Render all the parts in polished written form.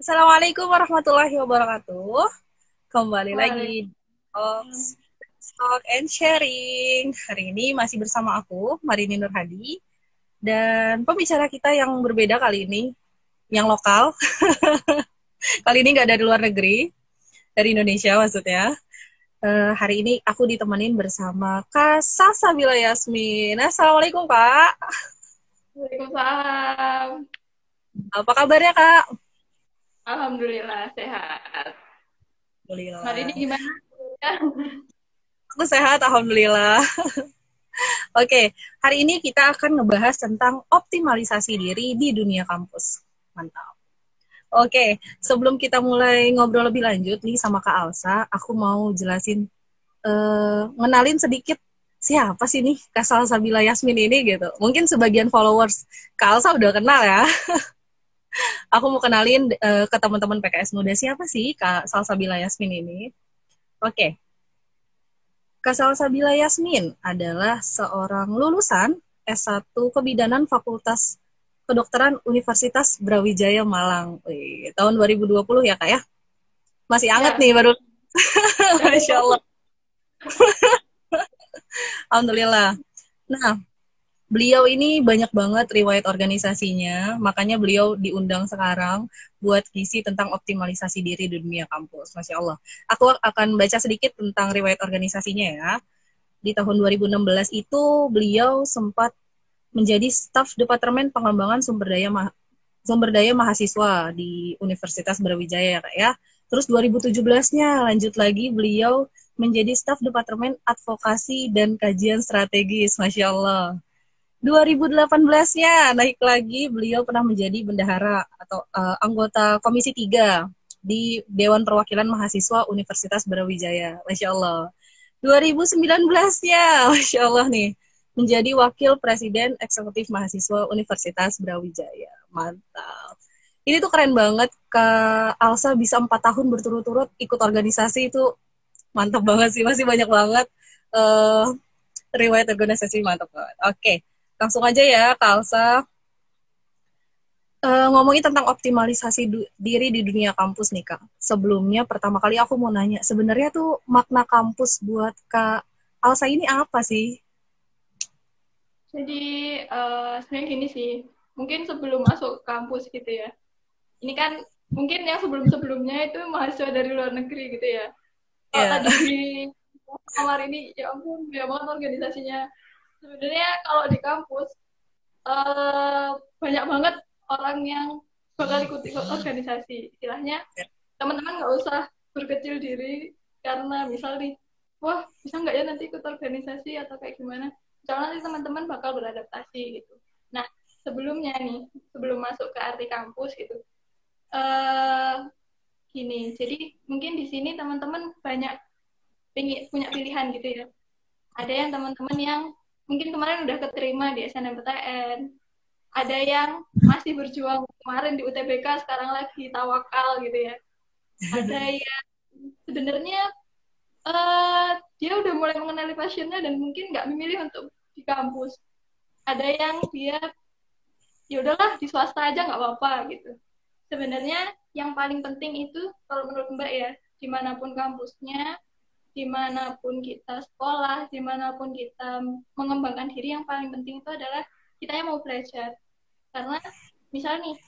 Assalamualaikum warahmatullahi wabarakatuh. Kembali lagi Waalaikumsalam. di Talk and Sharing. Hari ini masih bersama aku, Marini Nurhadi. Dan pembicara kita yang berbeda kali ini, yang lokal. Kali ini nggak dari luar negeri, dari Indonesia maksudnya. Hari ini aku ditemenin bersama Kak Salsabila Yasmin. Assalamualaikum, Kak. Waalaikumsalam. Apa kabarnya, Kak? Alhamdulillah sehat. Hari ini Alhamdulillah. gimana? Aku sehat, Alhamdulillah. Oke, hari ini kita akan ngebahas tentang optimalisasi diri di dunia kampus. Mantap. Oke, sebelum kita mulai ngobrol lebih lanjut nih sama Kak Alsa, aku mau jelasin, ngenalin sedikit siapa sih nih Kak Salsabila Yasmin ini gitu. Mungkin sebagian followers Kak Alsa udah kenal ya. Aku mau kenalin ke teman-teman PKS Muda siapa sih Kak Salsabila Yasmin ini. Oke, Kak Salsabila Yasmin adalah seorang lulusan S1 Kebidanan Fakultas Kedokteran Universitas Brawijaya Malang. Wih, tahun 2020 ya Kak ya? Masih anget Ya, nih baru. Masya betul. Allah. Alhamdulillah. Nah, beliau ini banyak banget riwayat organisasinya, makanya beliau diundang sekarang buat ngisi tentang optimalisasi diri di dunia kampus. Masya Allah. Aku akan baca sedikit tentang riwayat organisasinya ya. Di tahun 2016 itu beliau sempat menjadi staf Departemen Pengembangan Sumber Daya Mahasiswa di Universitas Brawijaya Kak ya. Terus 2017-nya lanjut lagi beliau menjadi staf Departemen Advokasi dan Kajian Strategis. Masya Allah. 2018-nya naik lagi beliau pernah menjadi bendahara atau anggota Komisi 3 di Dewan Perwakilan Mahasiswa Universitas Brawijaya. Masya Allah. 2019-nya, Masya Allah nih, menjadi Wakil Presiden Eksekutif Mahasiswa Universitas Brawijaya. Mantap. Ini tuh keren banget, Kak Alsa bisa 4 tahun berturut-turut ikut organisasi itu mantap banget sih, masih banyak banget uh, riwayat organisasi mantap banget. Oke, langsung aja ya Kak Alsa. Ngomongin tentang optimalisasi diri di dunia kampus nih Kak. Sebelumnya pertama kali aku mau nanya, sebenarnya tuh makna kampus buat Kak Alsa ini apa sih? Jadi sebenarnya gini sih, mungkin sebelum masuk kampus gitu ya. Ini kan mungkin yang sebelum-sebelumnya itu mahasiswa dari luar negeri gitu ya. Kalau Ya, tadi di kamar ini, ya ampun, banyak banget organisasinya. Sebenarnya kalau di kampus eh, banyak banget orang yang bakal ikut-ikut organisasi. Istilahnya teman-teman nggak usah berkecil diri karena misal nih, wah bisa nggak ya nanti ikut organisasi atau kayak gimana. Soalnya nanti teman-teman bakal beradaptasi gitu. Nah, sebelumnya nih, sebelum masuk ke arti kampus gitu, eh gini, jadi mungkin di sini teman-teman banyak punya pilihan gitu ya. Ada yang teman-teman yang mungkin kemarin udah keterima di SNMPTN, ada yang masih berjuang kemarin di UTBK, sekarang lagi tawakal gitu ya. Ada yang sebenarnya dia udah mulai mengenali pasiennya dan mungkin nggak memilih untuk di kampus. Ada yang dia ya udahlah di swasta aja nggak apa-apa gitu. Sebenarnya yang paling penting itu kalau menurut Mbak ya, dimanapun kampusnya, dimanapun kita sekolah, dimanapun kita mengembangkan diri, yang paling penting itu adalah kita yang mau belajar. Karena misal nih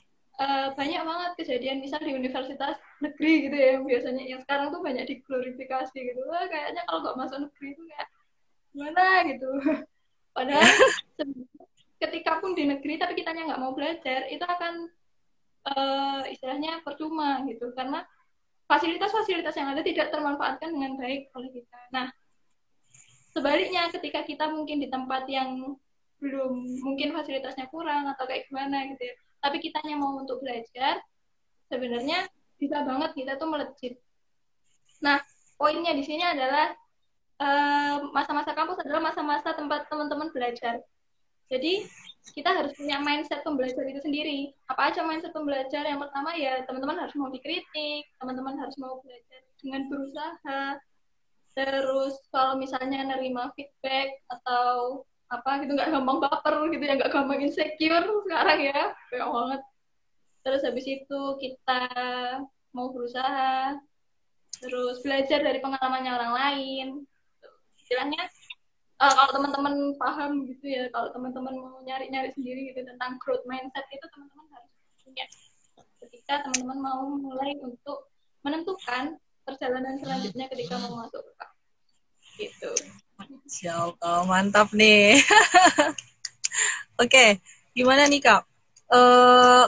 banyak banget kejadian misal di universitas negeri gitu ya, yang biasanya yang sekarang tuh banyak diglorifikasi gitu. Wah, kayaknya kalau nggak masuk negeri itu kayak gimana gitu. Padahal ketika pun di negeri tapi kitanya nggak mau belajar, itu akan istilahnya percuma gitu. Karena fasilitas-fasilitas yang ada tidak termanfaatkan dengan baik oleh kita. Nah, sebaliknya ketika kita mungkin di tempat yang belum, mungkin fasilitasnya kurang atau kayak gimana gitu ya, tapi kitanya mau untuk belajar, sebenarnya bisa banget kita tuh melejit. Nah, poinnya di sini adalah masa-masa kampus adalah masa-masa tempat teman-teman belajar. Jadi kita harus punya mindset pembelajar itu sendiri. Apa aja mindset pembelajar? Yang pertama ya teman-teman harus mau dikritik, teman-teman harus mau belajar dengan berusaha. Terus kalau misalnya nerima feedback atau apa gitu, nggak gampang baper gitu ya, nggak gampang insecure sekarang ya, kayak banget. Terus habis itu kita mau berusaha, terus belajar dari pengalamannya orang lain. Istilahnya kalau teman-teman paham gitu ya, kalau teman-teman mau nyari-nyari sendiri gitu tentang growth mindset itu teman-teman harus punya ketika teman-teman mau mulai untuk menentukan perjalanan selanjutnya ketika mau masuk ke kampus gitu. Masya Allah, mantap nih. Oke, gimana nih Kak?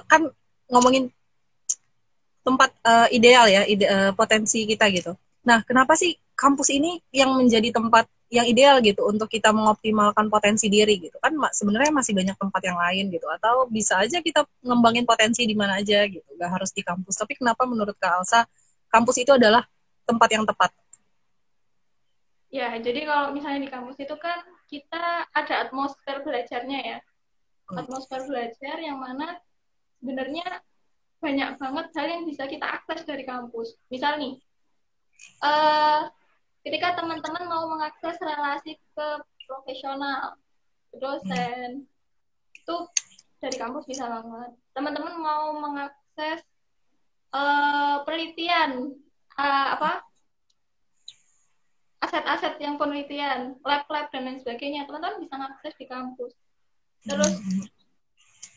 Kan ngomongin tempat ideal ya, potensi kita gitu. Nah, kenapa sih kampus ini yang menjadi tempat yang ideal gitu untuk kita mengoptimalkan potensi diri gitu? Kan sebenarnya masih banyak tempat yang lain gitu. Atau bisa aja kita ngembangin potensi di mana aja gitu, nggak harus di kampus. Tapi kenapa menurut Kak Alsa kampus itu adalah tempat yang tepat? Ya, jadi kalau misalnya di kampus itu kan kita ada atmosfer belajarnya ya. Atmosfer belajar yang mana sebenarnya banyak banget hal yang bisa kita akses dari kampus. Misal nih, ketika teman-teman mau mengakses relasi ke profesional, ke dosen, itu dari kampus bisa banget. Teman-teman mau mengakses penelitian, apa aset-aset yang penelitian, lab-lab dan lain sebagainya, teman-teman bisa mengakses di kampus. Terus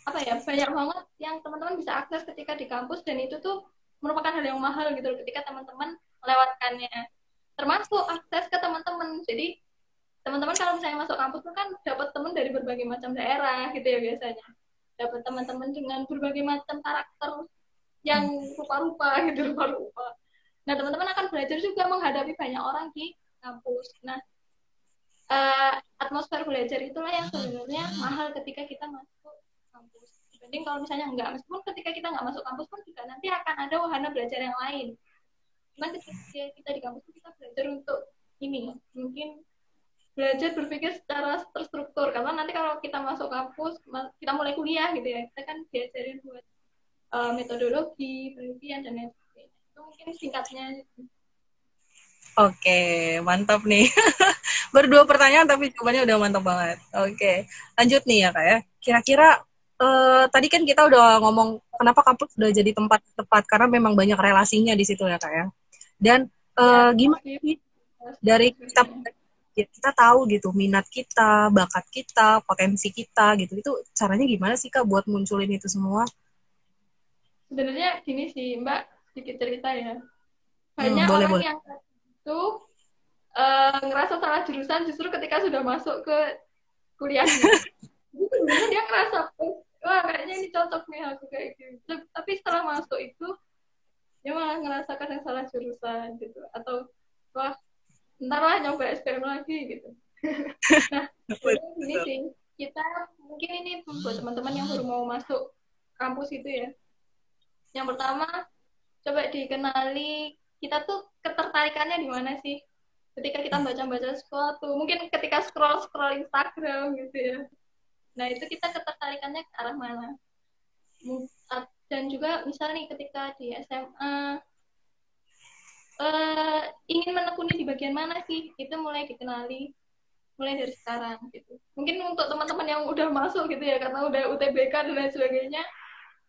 apa ya, banyak banget yang teman-teman bisa akses ketika di kampus dan itu tuh merupakan hal yang mahal gitu ketika teman-teman melewatkannya. Termasuk akses ke teman-teman. Jadi teman-teman kalau misalnya masuk kampus tuh kan dapat teman dari berbagai macam daerah gitu ya biasanya. Dapat teman-teman dengan berbagai macam karakter yang rupa-rupa gitu, rupa-rupa. Nah, teman-teman akan belajar juga menghadapi banyak orang di kampus. Nah, atmosfer belajar itulah yang sebenarnya mahal ketika kita masuk kampus. Dibanding kalau misalnya enggak, meskipun ketika kita nggak masuk kampus pun juga nanti akan ada wahana belajar yang lain. Cuman ketika kita di kampus kita belajar untuk ini, mungkin belajar berpikir secara terstruktur. Karena nanti kalau kita masuk kampus, kita mulai kuliah gitu ya, kita kan diajarin buat metodologi, penelitian, dan lain sebagainya. Itu mungkin singkatnya. Oke, mantap nih. Baru 2 pertanyaan tapi jawabannya udah mantap banget. Oke, lanjut nih ya Kak ya. Kira-kira tadi kan kita udah ngomong kenapa kampus udah jadi tempat tepat karena memang banyak relasinya di situ ya Kak ya. Dan gimana sih dari kita tahu gitu minat kita, bakat kita, potensi kita gitu. Itu caranya gimana sih Kak buat munculin itu semua? Sebenarnya gini sih Mbak, sedikit cerita ya. Banyak Boleh, orang boleh. yang itu ngerasa salah jurusan justru ketika sudah masuk ke kuliahnya. Jadi sebenarnya dia ngerasa, wah kayaknya ini cocok nih aku kayak gitu. Tapi setelah masuk itu, dia malah ngerasa kadang salah jurusan gitu. Atau, wah ntar lah nyoba SPM lagi gitu. Nah, jadi gini sih, kita mungkin ini buat teman-teman yang baru mau masuk kampus itu ya. Yang pertama, coba dikenali kita tuh ketertarikannya di mana sih ketika kita baca-baca sesuatu, mungkin ketika scroll Instagram gitu ya. Nah, itu kita ketertarikannya ke arah mana. Dan juga misalnya nih ketika di SMA ingin menekuni di bagian mana sih, itu mulai dikenali mulai dari sekarang gitu. Mungkin untuk teman-teman yang udah masuk gitu ya, karena udah UTBK dan lain sebagainya,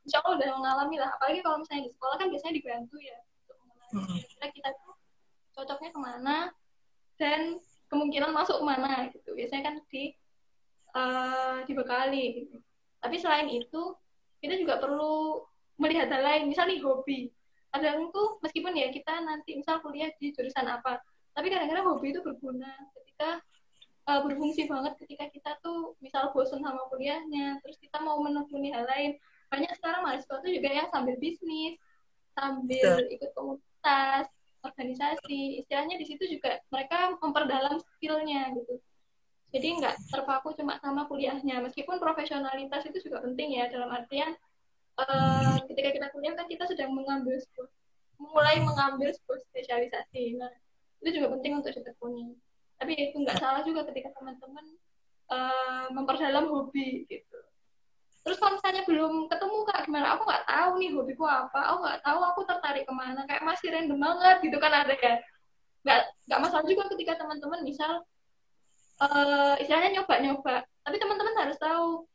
insya Allah udah mengalami lah. Apalagi kalau misalnya di sekolah kan biasanya dibantu ya untuk mengenali kira-kira kita tuh cocoknya kemana dan kemungkinan masuk kemana gitu. Biasanya kan dibekali gitu. Tapi selain itu kita juga perlu melihat hal lain, misal nih hobi. Kadang tuh meskipun ya kita nanti misal kuliah di jurusan apa, tapi kadang-kadang hobi itu berguna ketika berfungsi banget ketika kita tuh misal bosan sama kuliahnya, terus kita mau menekuni hal lain. Banyak sekarang mahasiswa tuh juga yang sambil bisnis, sambil ikut komunitas, organisasi. Istilahnya di situ juga mereka memperdalam skillnya gitu. Jadi nggak terpaku cuma sama kuliahnya. Meskipun profesionalitas itu juga penting ya, dalam artian ketika kita kuliah kan kita sedang mulai mengambil sebuah spesialisasi. Nah, itu juga penting untuk ditekuni. Tapi itu nggak salah juga ketika teman-teman memperdalam hobi gitu. Terus kalau misalnya belum ketemu Kak, gimana? Aku nggak tahu nih hobiku apa, aku nggak tahu aku tertarik kemana, kayak masih random banget gitu kan ada ya. Nggak masalah juga ketika teman-teman misal istilahnya nyoba-nyoba. Tapi teman-teman harus tahu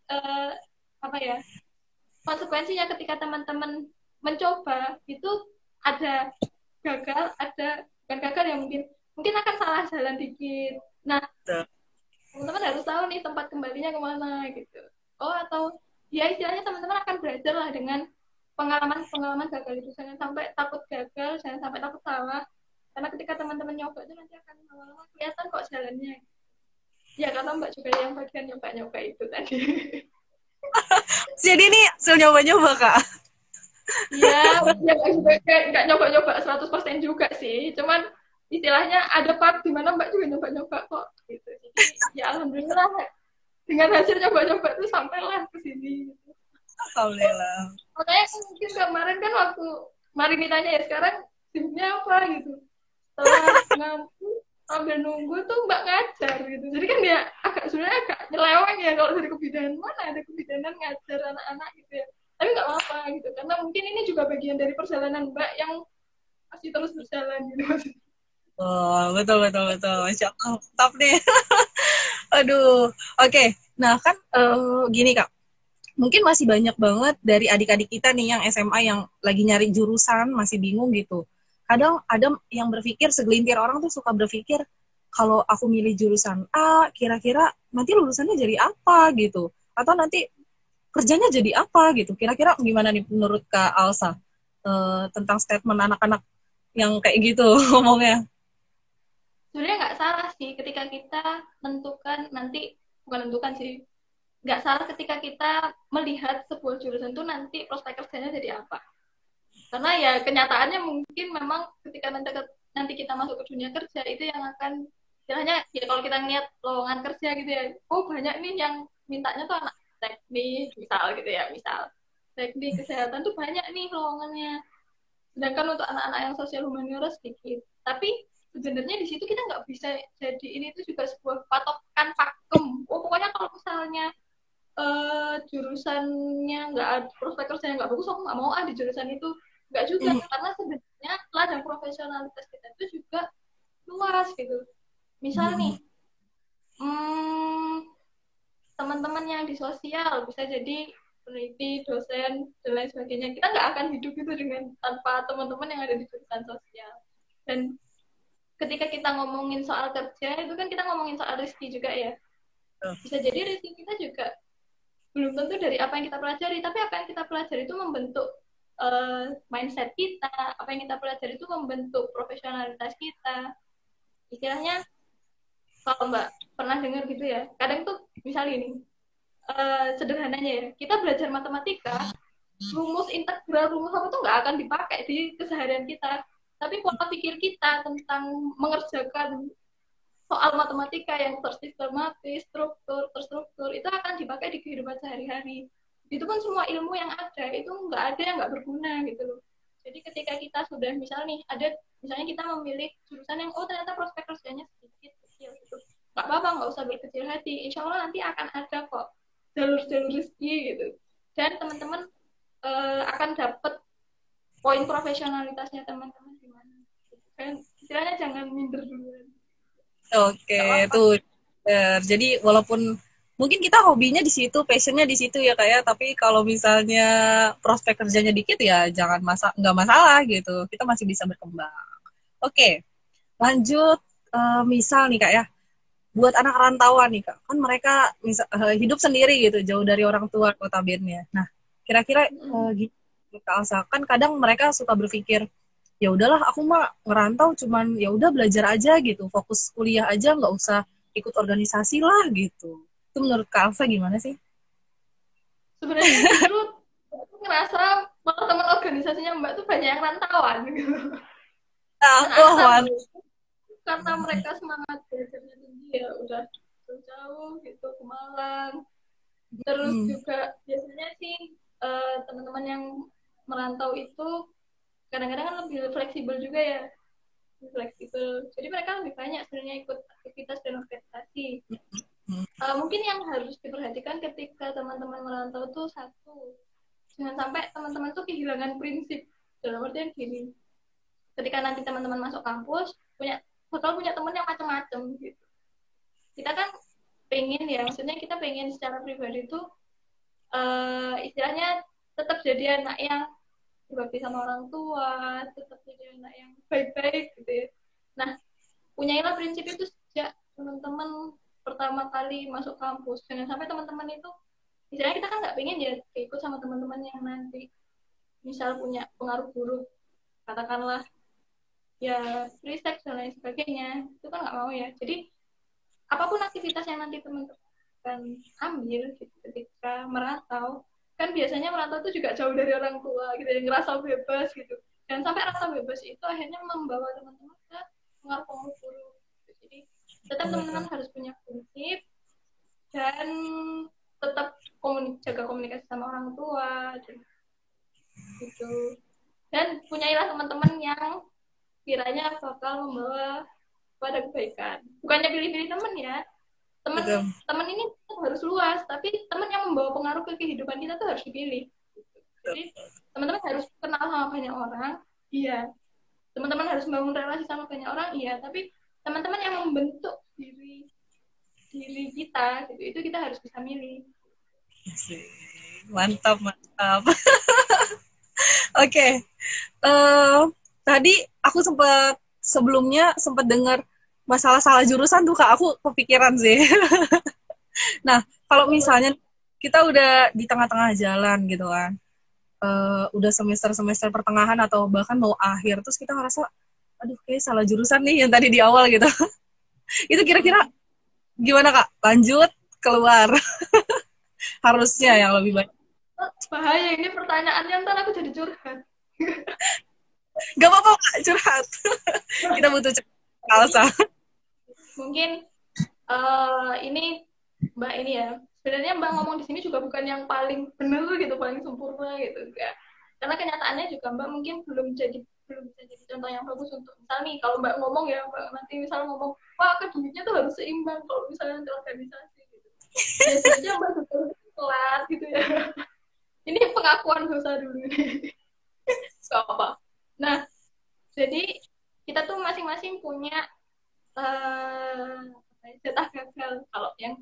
apa ya, konsekuensinya ketika teman-teman mencoba itu ada gagal, ada bukan gagal ya, mungkin akan salah jalan dikit. Nah, teman-teman harus tahu nih tempat kembalinya kemana gitu. Oh, atau ya istilahnya teman-teman akan belajar lah dengan pengalaman gagal itu. Jangan sampai takut gagal, jangan sampai takut salah. Karena ketika teman-teman nyoba itu nanti akan lama-lama kelihatan kok jalannya. Ya karena Mbak juga yang bagian nyoba-nyoba itu tadi. Jadi ini hasil nyoba-nyoba, Kak. Iya, ya nggak nyoba-nyoba 100% juga sih. Cuman istilahnya ada part di mana Mbak juga nyoba-nyoba kok gitu. Jadi ya alhamdulillah dengan hasil nyoba-nyoba itu sampailah ke sini. Alhamdulillah. Makanya mungkin kemarin kan waktu Mari ditanya ya sekarang sibuknya apa gitu. Setelah ngantuk sambil nunggu tuh Mbak ngajar gitu. Jadi kan dia sebenarnya agak nyeleweng ya kalau dari kebidanan, mana ada kebidanan ngajar anak-anak gitu ya. Tapi nggak apa-apa gitu karena mungkin ini juga bagian dari perjalanan Mbak yang masih terus berjalan gitu. Oh, betul, betul, betul. Masya Allah, top nih. Aduh, oke. Nah, kan gini, Kak. Mungkin masih banyak banget dari adik-adik kita nih yang SMA yang lagi nyari jurusan, masih bingung gitu. Kadang ada yang berpikir, segelintir orang tuh suka berpikir, kalau aku milih jurusan A, kira-kira nanti lulusannya jadi apa gitu. Atau nanti kerjanya jadi apa gitu. Kira-kira gimana nih menurut Kak Alsa tentang statement anak-anak yang kayak gitu ngomongnya? Sebenarnya nggak salah sih ketika kita menentukan nanti, bukan menentukan sih, nggak salah ketika kita melihat sebuah jurusan itu nanti prospek kerjanya jadi apa. Karena ya kenyataannya mungkin memang ketika nanti kita masuk ke dunia kerja itu yang akan istilahnya ya kalau kita ngeliat lowongan kerja gitu ya, oh banyak nih yang mintanya tuh anak teknik misal gitu ya, misal teknik kesehatan tuh banyak nih lowongannya. Sedangkan untuk anak-anak yang sosial humaniora sedikit. Tapi sebenarnya di situ kita nggak bisa jadi ini tuh juga sebuah patokan vakum. Oh pokoknya kalau misalnya jurusannya nggak ada, prospek kerjanya nggak bagus, aku nggak mau di jurusan itu. Nggak juga, karena sebenarnya ladang profesionalitas kita itu juga luas gitu. Misal nih, teman-teman yang di sosial bisa jadi peneliti, dosen, dan lain sebagainya. Kita nggak akan hidup itu dengan tanpa teman-teman yang ada di jurusan sosial. Dan ketika kita ngomongin soal kerja, itu kan kita ngomongin soal rezeki juga ya. Bisa jadi rezeki kita juga belum tentu dari apa yang kita pelajari, tapi apa yang kita pelajari itu membentuk mindset kita, apa yang kita pelajari itu membentuk profesionalitas kita. Istilahnya, kalau Mbak pernah dengar gitu ya, kadang tuh misalnya ini, sederhananya ya, kita belajar matematika, rumus integral, rumus apa tuh nggak akan dipakai di keseharian kita. Tapi pola pikir kita tentang mengerjakan soal matematika yang tersistematis, terstruktur, itu akan dipakai di kehidupan sehari-hari. Itu kan semua ilmu yang ada, itu nggak ada yang nggak berguna gitu loh. Jadi ketika kita sudah misalnya nih, misalnya kita memilih jurusan yang ternyata prospek kerjanya sedikit kecil gitu. Nggak apa-apa, nggak usah berkecil hati. Insya Allah nanti akan ada kok jalur-jalur rezeki gitu. Dan teman-teman akan dapat poin profesionalitasnya teman-teman gimana. Dan istilahnya jangan minder duluan. Oke, tuh. Jadi walaupun mungkin kita hobinya di situ, passionnya di situ ya kayak, tapi kalau misalnya prospek kerjanya dikit ya jangan nggak masalah gitu. Kita masih bisa berkembang. Oke, lanjut misal nih kak ya, buat anak rantauan nih kak, kan mereka hidup sendiri gitu, jauh dari orang tua notabene. Nah, kira-kira gitu Kak Alsa, kan kadang mereka suka berpikir ya udahlah aku mah ngerantau cuman ya udah belajar aja gitu, fokus kuliah aja nggak usah ikut organisasi lah gitu. Itu menurut Kak Alsa gimana sih? Sebenarnya justru aku ngerasa malah teman organisasinya Mbak tuh banyak yang rantauan gitu. Anak-anak karena mereka semangat belajarnya tinggi ya udah jauh gitu ke Malang. Terus juga biasanya sih teman-teman yang merantau itu kadang-kadang kan lebih fleksibel juga ya, lebih fleksibel. Jadi mereka lebih banyak sebenarnya ikut aktivitas dan organisasi. Mungkin yang harus diperhatikan ketika teman-teman merantau tuh satu, jangan sampai teman-teman tuh kehilangan prinsip. Dalam artian gini, ketika nanti teman-teman masuk kampus bakal punya teman yang macam-macam gitu. Kita kan pengen ya, maksudnya kita pengen secara pribadi tuh istilahnya tetap jadi anak yang berbakti sama orang tua, tetap jadi anak yang baik-baik gitu ya. Nah, punyailah prinsip itu sejak teman-teman pertama kali masuk kampus. Jangan sampai teman-teman itu, misalnya kita kan nggak pengen ya ikut sama teman-teman yang nanti misal punya pengaruh buruk, katakanlah ya free sex dan lain sebagainya, itu kan nggak mau ya. Jadi apapun aktivitas yang nanti teman-teman akan ambil gitu, ketika merantau, kan biasanya merantau itu juga jauh dari orang tua gitu, yang ngerasa bebas gitu. Dan sampai rasa bebas itu akhirnya membawa teman-teman ke pengaruh buruk. Jadi tetap teman-teman harus punya prinsip dan tetap jaga komunikasi sama orang tua dan gitu. Dan punyailah teman-teman yang kiranya bakal membawa pada kebaikan. Bukannya pilih-pilih teman ya. Teman ini harus luas, tapi teman yang membawa pengaruh ke kehidupan kita tuh harus dipilih. Jadi teman-teman harus kenal sama banyak orang, iya. Teman-teman harus membangun relasi sama banyak orang, iya. Tapi teman-teman yang membentuk diri kita, gitu, itu kita harus bisa milih. Mantap. Oke. Tadi aku sebelumnya sempat dengar masalah salah jurusan tuh Kak, aku kepikiran sih. Nah, kalau misalnya kita udah di tengah-tengah jalan gitu kan, udah semester pertengahan atau bahkan mau akhir, terus kita ngerasa, aduh kayak salah jurusan nih yang tadi di awal gitu. Itu kira-kira gimana Kak? Lanjut, keluar? Harusnya yang lebih baik. Bahaya, ini pertanyaannya ntar aku jadi curhat. Gak apa-apa Kak, curhat. Kita butuh Alsa. Mungkin ini Mbak ini ya, sebenarnya Mbak ngomong di sini juga bukan yang paling benar gitu, paling sempurna gitu, enggak. Karena kenyataannya juga Mbak mungkin belum bisa jadi contoh yang bagus untuk misal nih kalau Mbak ngomong ya, Mbak nanti misal ngomong, wah akademiknya tuh harus seimbang kalau misalnya nanti organisasi gitu. Biasanya Mbak juga telat gitu ya. Ini pengakuan dosa dulu nih. Gak apa. Nah, jadi kita tuh masing-masing punya jatah gagal. Kalau yang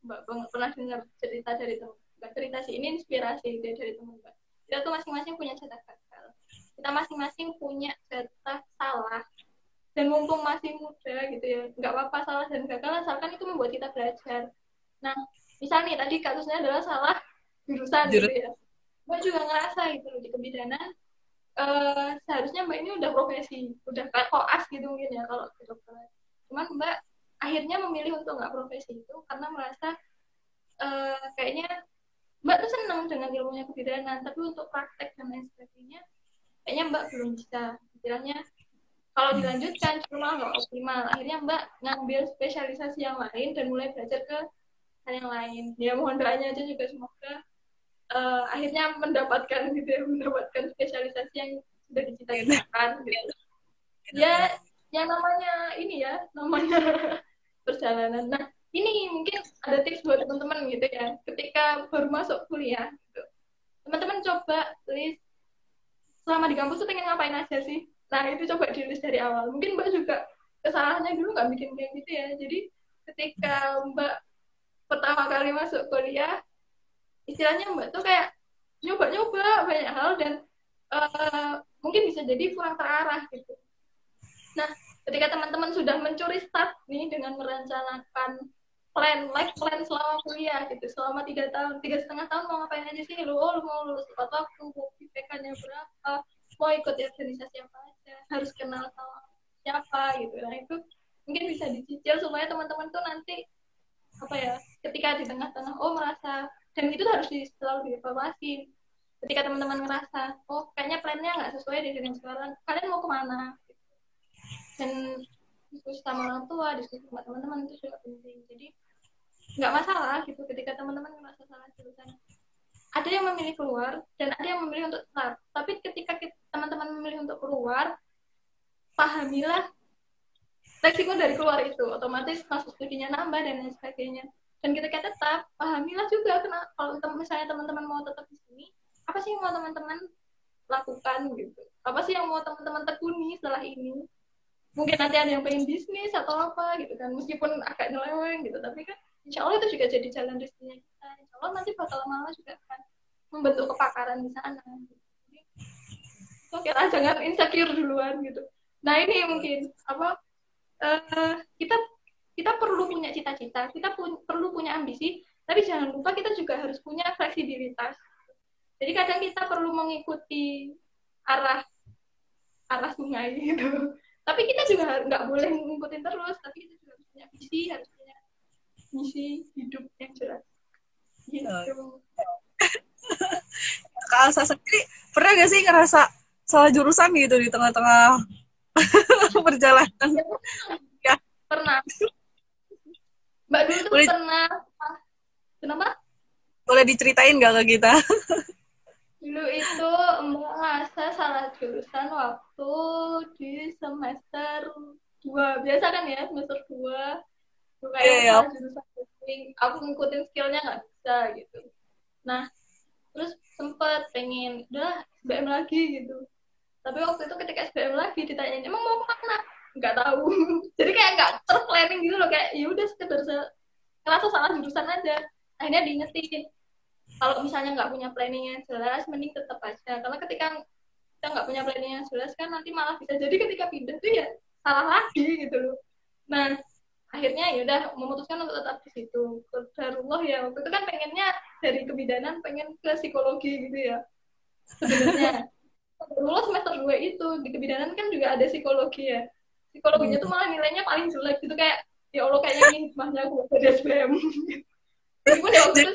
Mbak pernah dengar cerita dari teman, Mbak cerita sih, ini inspirasi dari teman Mbak. Kita tuh masing-masing punya jatah gagal. Kita masing-masing punya jatah salah. Dan mumpung masih muda gitu ya, nggak apa-apa salah dan gagal, asalkan itu membuat kita belajar. Nah, misalnya tadi kasusnya adalah salah jurusan gitu ya. Mbak juga ngerasa gitu di kebidanan, seharusnya Mbak ini udah profesi, udah kayak koas gitu mungkin ya kalau kedokteran. Cuman Mbak akhirnya memilih untuk nggak profesi itu karena merasa kayaknya Mbak tuh senang dengan ilmunya kebidanan, tapi untuk praktek dan lain sebagainya kayaknya Mbak belum bisa. Istilahnya kalau dilanjutkan cuma nggak optimal. Akhirnya Mbak ngambil spesialisasi yang lain dan mulai belajar ke hal yang lain. Ya mohon doanya aja juga semoga akhirnya mendapatkan gitu ya, mendapatkan spesialisasi yang sudah dicita-citakan gitu. Ya, yang namanya ini ya, namanya perjalanan. Nah, ini mungkin ada tips buat teman-teman gitu ya, ketika baru masuk kuliah gitu. Teman-teman coba list selama di kampus tuh pengen ngapain aja sih. Nah, itu coba di list dari awal. Mungkin Mbak juga kesalahannya dulu nggak bikin kayak gitu ya. Jadi ketika Mbak pertama kali masuk kuliah, istilahnya Mbak tuh kayak nyoba-nyoba banyak hal dan mungkin bisa jadi kurang terarah gitu. Nah, ketika teman-teman sudah mencuri start nih dengan merencanakan life plan selama kuliah gitu, selama 3,5 tahun mau ngapain aja sih, lu mau lulus tepat waktu, mau IPK-nya berapa, mau ikut organisasi apa aja, harus kenal sama siapa gitu. Nah, itu mungkin bisa dicicil supaya teman-teman tuh nanti apa ya, ketika di tengah-tengah merasa, dan itu harus selalu dievaluasi. Ketika teman-teman ngerasa, kayaknya plannya nggak sesuai dengan sekarang, kalian mau kemana? Dan diskusi sama orang tua, diskusi sama teman-teman itu juga penting. Jadi nggak masalah gitu ketika teman-teman ngerasa salah jurusan. Ada yang memilih keluar dan ada yang memilih untuk tetap. Tapi ketika teman-teman memilih untuk keluar, pahamilah resiko dari keluar itu, otomatis masuk studinya nambah dan lain sebagainya. Dan ketika tetap, pahamilah juga kalau misalnya teman-teman mau tetap di sini, apa sih yang mau teman-teman lakukan gitu, apa sih yang mau teman-teman tekuni setelah ini. Mungkin nanti ada yang pengen bisnis atau apa gitu kan, meskipun agak nyeleweng gitu, tapi kan insya Allah itu juga jadi jalan rezekinya kita. Insya Allah nanti bakal lama-lama juga akan membentuk kepakaran di sana. So, kira jangan insecure duluan gitu. Nah ini mungkin apa kita kita perlu punya cita-cita, kita perlu punya ambisi, tapi jangan lupa kita juga harus punya fleksibilitas. Jadi kadang kita perlu mengikuti arah sungai gitu. Tapi kita juga nggak boleh ngikutin terus, tapi kita juga harus punya visi, harus punya misi hidup yang jelas. Gitu. Kak Alsa sendiri pernah gak sih ngerasa salah jurusan gitu di tengah-tengah perjalanan? Ya, Pernah. Mbak dulu tuh boleh, pernah. Kenapa? boleh diceritain gak ke kita? Dulu itu Mbak ngerasa salah jurusan waktu di semester 2. Biasa kan ya, semester 2. Tuh kayak Iya, salah jurusan. Aku ngikutin skillnya nggak bisa gitu. Nah, terus sempet pengen, udah SBM lagi gitu. Tapi waktu itu ketika SBM lagi ditanyain, emang mau kemana? Nggak tahu. Jadi kayak nggak terplanning gitu loh, kayak ya udah sekedar ngerasa salah jurusan aja. Akhirnya diingetin, kalau misalnya nggak punya planning yang jelas, mending tetap aja. Karena ketika kita nggak punya planning yang jelas kan nanti malah bisa jadi ketika pindah tuh ya salah lagi gitu loh. Nah, akhirnya ya udah memutuskan untuk tetap di situ. Qadarullah ya, waktu itu kan pengennya dari kebidanan pengen ke psikologi gitu ya. Sebenarnya Qadarullah semester 2 itu di kebidanan kan juga ada psikologi ya. Psikologinya tuh malah nilainya paling jelek gitu, kayak ya Allah kayaknya ini hikmahnya aku dari SBM. Meskipun ya waktu itu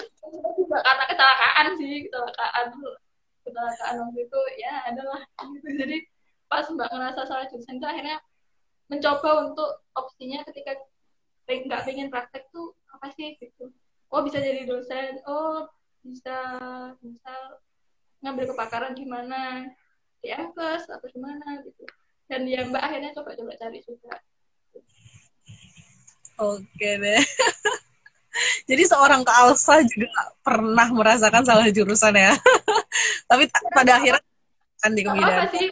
juga karena kecelakaan sih, kecelakaan waktu itu ya adalah gitu. Jadi pas Mbak ngerasa salah jurusan itu akhirnya mencoba untuk opsinya ketika nggak pengen praktek tuh apa sih gitu. Oh bisa jadi dosen, oh bisa misal ngambil kepakaran di mana, di Emkes atau di mana gitu. Dan ya Mbak akhirnya coba-coba cari juga. Oke deh. Jadi seorang Kak Alsa juga pernah merasakan salah jurusan ya. Tapi pada akhirnya kan di Apa kebidanan. sih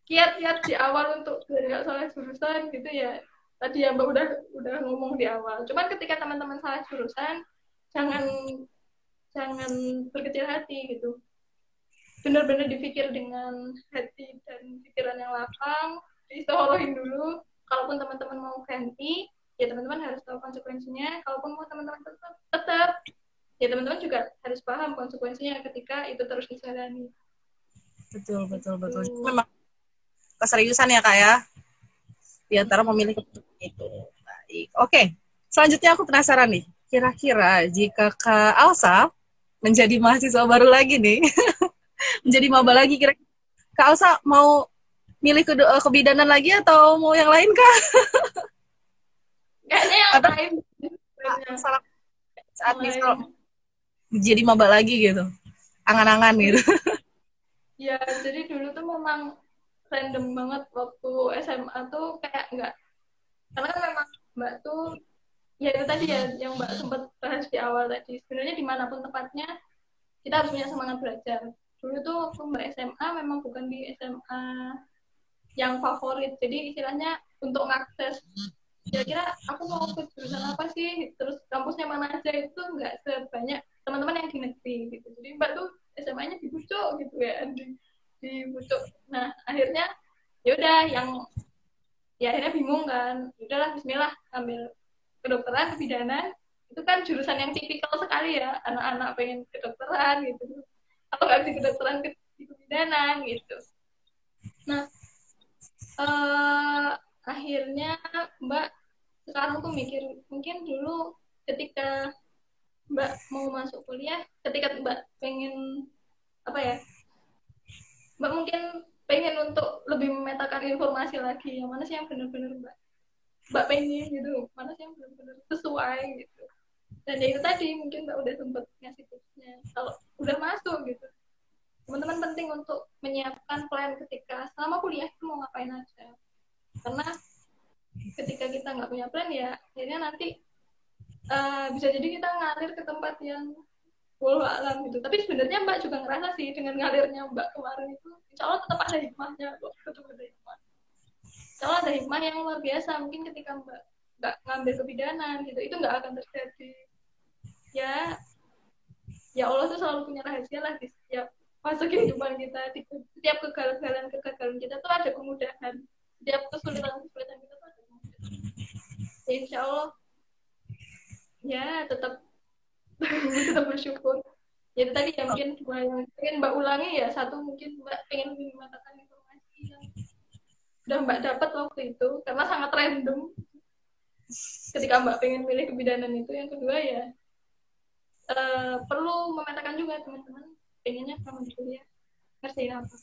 kiat-kiat di awal untuk biar nggak salah jurusan gitu ya, tadi ya Mbak udah ngomong di awal. Cuman ketika teman-teman salah jurusan, jangan jangan berkecil hati gitu. Benar-benar dipikir dengan hati dan pikiran yang lapang, diistihorohin dulu. Kalaupun teman-teman mau ganti, ya teman-teman harus tahu konsekuensinya. Kalaupun mau teman-teman tetap, ya teman-teman juga harus paham konsekuensinya ketika itu terus dijalani. Betul, betul, betul. Memang keseriusan ya Kak ya, di antara memilih keputusan itu. Baik. Oke, selanjutnya aku penasaran nih. Kira-kira jika Kak Alsa menjadi mahasiswa baru lagi nih, menjadi maba lagi, kira-kira Kak Alsa mau milih kebidanan lagi atau mau yang lain Kak? Kayaknya yang Atau lain. saat misal jadi maba lagi gitu, angan-angan gitu. Ya, jadi dulu tuh memang random banget waktu SMA tuh kayak enggak. Karena kan memang Mbak tuh, ya itu tadi ya yang Mbak sempat bahas di awal tadi. Sebenarnya dimanapun tempatnya, kita harus punya semangat belajar. Dulu tuh waktu Mbak SMA memang bukan di SMA yang favorit. Jadi istilahnya untuk mengakses kira-kira aku mau ke jurusan apa sih, terus kampusnya mana aja, itu nggak sebanyak teman-teman yang di negeri gitu. Jadi Mbak tuh SMA-nya di pucuk gitu ya, di pucuk. Nah akhirnya ya udah yang ya akhirnya bingung kan, udahlah Bismillah ambil kedokteran kebidanan, itu kan jurusan yang tipikal sekali ya, anak-anak pengen kedokteran gitu, atau nggak di kedokteran di kebidanan gitu. Nah akhirnya Mbak sekarang tuh mikir, mungkin dulu ketika Mbak mau masuk kuliah, ketika Mbak pengen apa ya, Mbak mungkin pengen untuk lebih memetakan informasi lagi, yang mana sih yang benar-benar Mbak pengen gitu, mana sih yang benar-benar sesuai gitu. Dan ya itu tadi mungkin Mbak udah sempat ngasih tipsnya, kalau udah masuk gitu, teman-teman penting untuk menyiapkan plan ketika selama kuliah itu mau ngapain aja. Karena ketika kita nggak punya plan ya akhirnya nanti bisa jadi kita ngalir ke tempat yang walau alam gitu. Tapi sebenarnya Mbak juga ngerasa sih dengan ngalirnya Mbak kemarin itu, insya Allah tetap ada hikmahnya kok, tetap ada hikmah. Insya Allah ada hikmah yang luar biasa. Mungkin ketika Mbak nggak ngambil kebidanan gitu, itu nggak akan terjadi. Ya ya Allah tuh selalu punya rahasia lah di setiap fase kehidupan kita, di setiap kegagalan kita tuh ada kemudahan, setiap kesulitan kita tuh ada kemudahan. Ya, insya Allah ya tetap tetap bersyukur. Jadi tadi ya mungkin dua yang pengen Mbak ulangi ya, satu mungkin Mbak pengen mengatakan informasi yang udah Mbak dapat waktu itu karena sangat random ketika Mbak pengen milih kebidanan itu. Yang kedua ya perlu memetakan juga teman-teman pengennya kamu kuliah ngerjain apa.